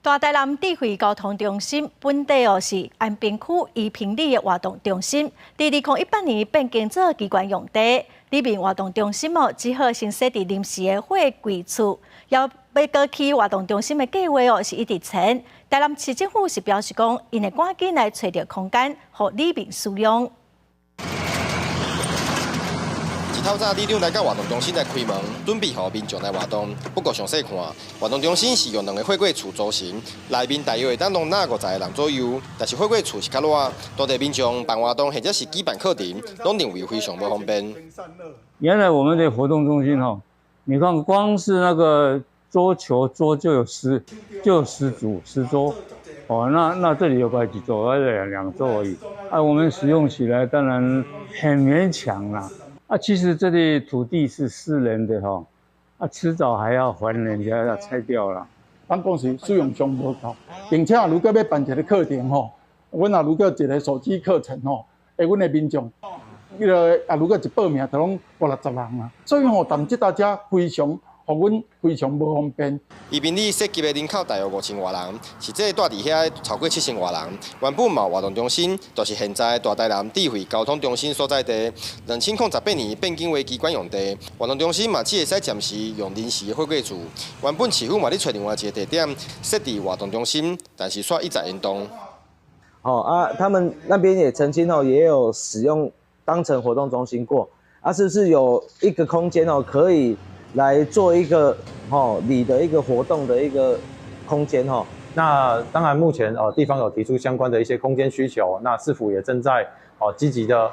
大台南智慧交通中心本地是安平区宜平里的活动中心，在2018年变更做机关用地。里面活动中心只好先设置临时的货柜处，要过去活动中心的计划是一直前。台南市政府是表示讲，因会赶紧来找到空间，予里面使用。 透早，里长来到活动中心来开门，准备予民众来活动。不过详细看，活动中心是用2个货柜厝组成，内面大约会当容纳50个人左右。但是货柜厝是较热，当地民众办活动或者是举办课程，拢认为非常不方便。原来我们的活动中心你看光是那个桌球桌就有10桌，那这里有几桌？2桌而已。我们使用起来当然很勉强啦。 其实这里土地是私人的迟早还要还人家，要拆掉了。办公室使用上无够，并且如果要办一个课程阮如果一个手机课程阮的民众，如果一报名，就拢50-60人啊，所以但这大家非常。 互阮非常无方便。宜平里设计的人口大约5000多人，实际住伫遐超过7000多人。原本嘛活动中心就是现在大台南智慧交通中心所在地。2008年变更为机关用地，活动中心嘛只会使暂时用临时的货柜厝。原本市府嘛咧找另外一个地点设置活动中心，但是煞一再延动。他们那边也曾经也有使用当成活动中心过。是不是有一个空间可以？ 来做一个里的一个活动的一个空间那当然目前地方有提出相关的一些空间需求，那市府也正在积极的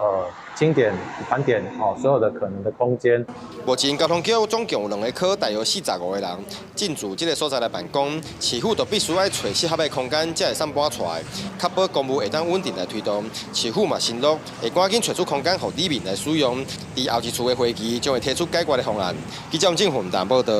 清点盘点所有的可能的空间。目前交通局总共有2个科，大约45个人进驻这个所在来办公，市府就必须要找适合的空间，才会上搬出来，确保公务会当稳定来推动。市府嘛承诺会赶紧找出空间，让里面来使用。伫后一次的会议将会提出解决的方案。记者郑宏达报道。